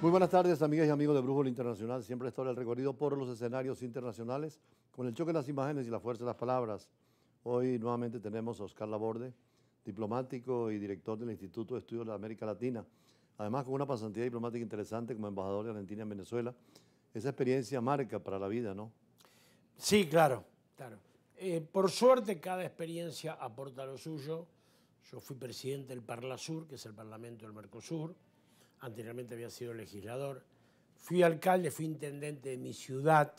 Muy buenas tardes, amigas y amigos de Brújula Internacional. Siempre está el recorrido por los escenarios internacionales con el choque de las imágenes y la fuerza de las palabras. Hoy nuevamente tenemos a Oscar Laborde, diplomático y director del Instituto de Estudios de la América Latina. Además, con una pasantía diplomática interesante como embajador de Argentina en Venezuela. Esa experiencia marca para la vida, ¿no? Sí, claro. Por suerte, cada experiencia aporta lo suyo. Yo fui presidente del Parlasur, que es el Parlamento del Mercosur. Anteriormente había sido legislador. Fui alcalde, fui intendente de mi ciudad,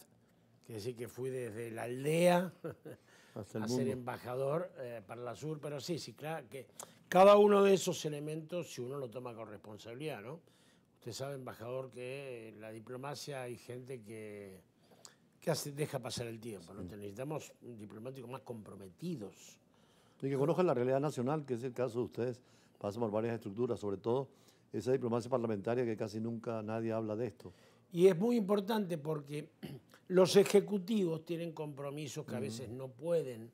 que decir que fui desde la aldea a ser embajador Parlasur. Pero sí, claro que cada uno de esos elementos, si uno lo toma con responsabilidad, ¿no? Usted sabe, embajador, que en la diplomacia hay gente que deja pasar el tiempo, ¿no? Necesitamos diplomáticos más comprometidos. Y que conozcan la realidad nacional, que es el caso de ustedes. Pasan por varias estructuras, sobre todo esa diplomacia parlamentaria que casi nunca nadie habla de esto. Y es muy importante porque los ejecutivos tienen compromisos que a veces no pueden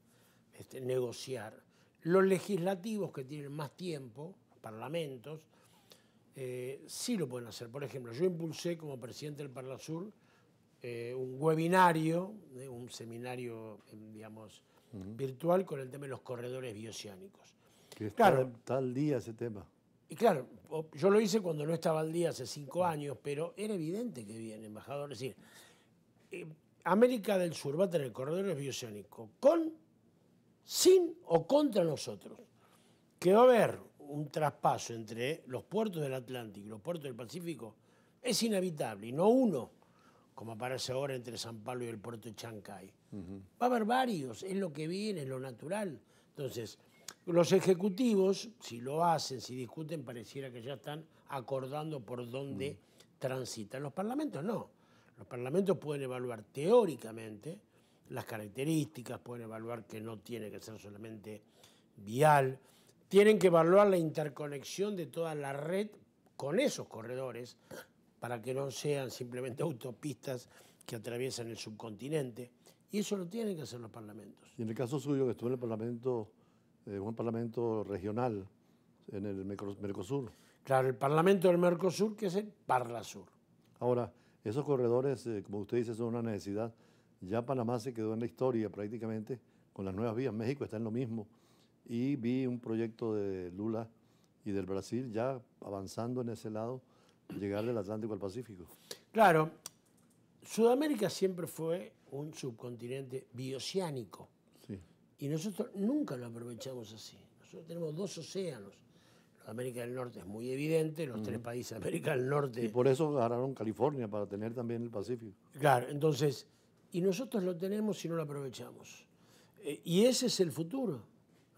negociar. Los legislativos, que tienen más tiempo, parlamentos, sí lo pueden hacer. Por ejemplo, yo impulsé como presidente del Parlasur un webinario, un seminario, digamos, virtual con el tema de los corredores bioceánicos. Que está al día ese tema. Y claro, yo lo hice cuando no estaba al día, hace 5 años, pero era evidente que viene, embajador. Es decir, América del Sur va a tener corredores bioceánicos sin o contra nosotros. Que va a haber un traspaso entre los puertos del Atlántico y los puertos del Pacífico es inevitable, y no uno, como aparece ahora entre San Pablo y el puerto de Chancay. Va a haber varios, es lo que viene, es lo natural. Entonces, los ejecutivos, si lo hacen, si discuten, pareciera que ya están acordando por dónde transitan. Los parlamentos no. Los parlamentos pueden evaluar teóricamente las características, pueden evaluar que no tiene que ser solamente vial, tienen que evaluar la interconexión de toda la red con esos corredores para que no sean simplemente autopistas que atraviesan el subcontinente. Y eso lo tienen que hacer los parlamentos. Y en el caso suyo, que estuvo en el Parlamento, un parlamento regional, en el Mercosur. Claro, el Parlamento del Mercosur, que es el Parlasur. Ahora, esos corredores, como usted dice, son una necesidad. Ya Panamá se quedó en la historia prácticamente con las nuevas vías. México está en lo mismo. Y vi un proyecto de Lula y del Brasil ya avanzando en ese lado, llegar del Atlántico al Pacífico. Claro, Sudamérica siempre fue un subcontinente bioceánico. Sí. Y nosotros nunca lo aprovechamos así. Nosotros tenemos 2 océanos. América del Norte es muy evidente, los 3 países de América del Norte. Y por eso agarraron California, para tener también el Pacífico. Claro, entonces, y nosotros lo tenemos y no lo aprovechamos. Y ese es el futuro,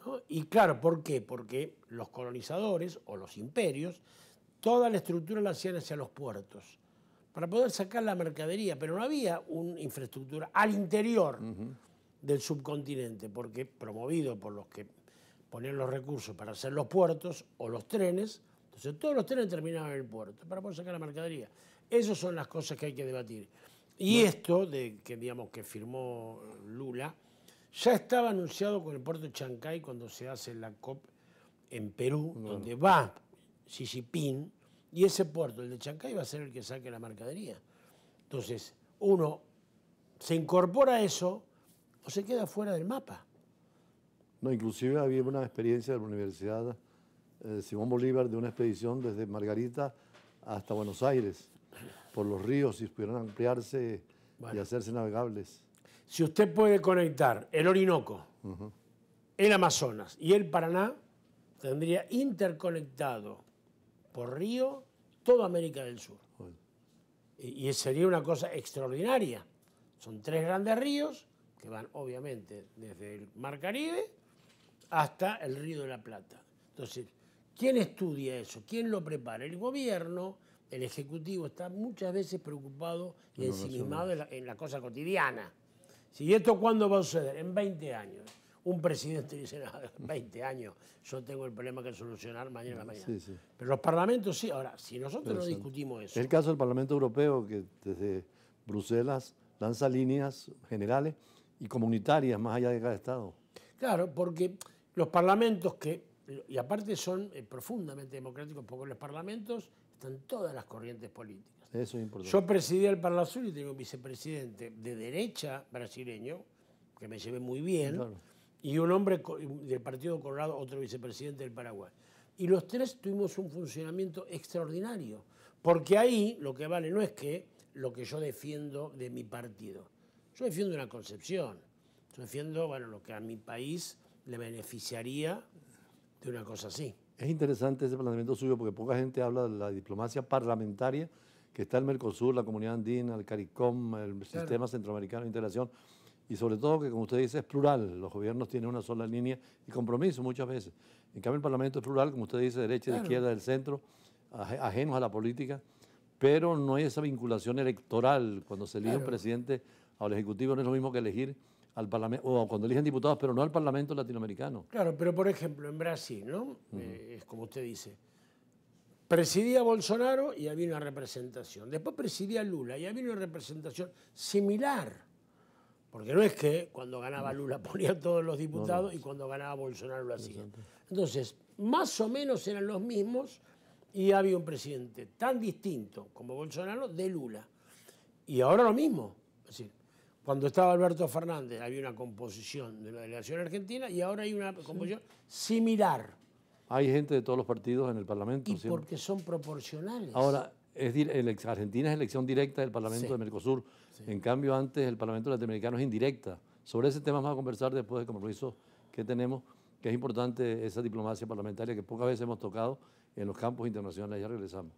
¿no? Y claro, ¿por qué? Porque los colonizadores o los imperios, toda la estructura la hacían hacia los puertos, para poder sacar la mercadería, pero no había una infraestructura al interior del subcontinente, porque promovido por los que ponían los recursos para hacer los puertos o los trenes, entonces todos los trenes terminaban en el puerto para poder sacar la mercadería. Esas son las cosas que hay que debatir. Y esto que firmó Lula ya estaba anunciado con el puerto de Chancay cuando se hace la COP en Perú, donde va Xi Jinping, y ese puerto, el de Chancay, va a ser el que saque la mercadería. Entonces, uno se incorpora a eso o se queda fuera del mapa. No, inclusive había una experiencia de la Universidad Simón Bolívar de una expedición desde Margarita hasta Buenos Aires, por los ríos, si pudieran ampliarse y hacerse navegables. Si usted puede conectar el Orinoco, el Amazonas y el Paraná, tendría interconectado por río toda América del Sur. Y sería una cosa extraordinaria. Son 3 grandes ríos que van obviamente desde el Mar Caribe hasta el Río de la Plata. Entonces, ¿quién estudia eso? ¿Quién lo prepara? El gobierno, el ejecutivo está muchas veces preocupado y ensimismado en la cosa cotidiana. ¿Y esto cuándo va a suceder? En 20 años. Un presidente dice, no, 20 años, yo tengo el problema que solucionar mañana a la mañana. Sí. Pero los parlamentos sí. Ahora, si nosotros no discutimos eso... Es el caso del Parlamento Europeo, que desde Bruselas lanza líneas generales y comunitarias más allá de cada Estado. Claro, porque los parlamentos y aparte son profundamente democráticos, porque los parlamentos están todas las corrientes políticas. Eso es importante. Yo presidía el Parlasur y tenía un vicepresidente de derecha brasileño, que me llevé muy bien, Claro. y un hombre del Partido Colorado, otro vicepresidente del Paraguay. Y los tres tuvimos un funcionamiento extraordinario, porque ahí lo que vale no es que lo que yo defiendo de mi partido. Yo defiendo una concepción. Yo defiendo, bueno, lo que a mi país le beneficiaría de una cosa así. Es interesante ese planteamiento suyo porque poca gente habla de la diplomacia parlamentaria que está el Mercosur, la Comunidad Andina, el CARICOM, el Sistema Centroamericano de Integración y sobre todo que, como usted dice, es plural. Los gobiernos tienen una sola línea y compromiso muchas veces. En cambio, el Parlamento es plural, como usted dice, derecha, de izquierda, del centro, ajenos a la política, pero no hay esa vinculación electoral. Cuando se elige un presidente al Ejecutivo no es lo mismo que elegir al Parlamento, o cuando eligen diputados, pero no al Parlamento latinoamericano. Claro, pero por ejemplo, en Brasil, ¿no? Es como usted dice, presidía Bolsonaro y había una representación. Después presidía Lula y había una representación similar. Porque no es que cuando ganaba Lula ponía todos los diputados y cuando ganaba Bolsonaro lo hacía. Entonces, más o menos eran los mismos y había un presidente tan distinto como Bolsonaro de Lula. Y ahora lo mismo. Es decir, cuando estaba Alberto Fernández había una composición de la delegación argentina y ahora hay una composición similar. Hay gente de todos los partidos en el Parlamento. Y siempre. porque son proporcionales. Ahora, es decir, Argentina es elección directa del Parlamento de Mercosur. En cambio, antes el Parlamento latinoamericano es indirecta. Sobre ese tema vamos a conversar después del compromiso que tenemos, que es importante esa diplomacia parlamentaria que pocas veces hemos tocado en los campos internacionales. Ya regresamos.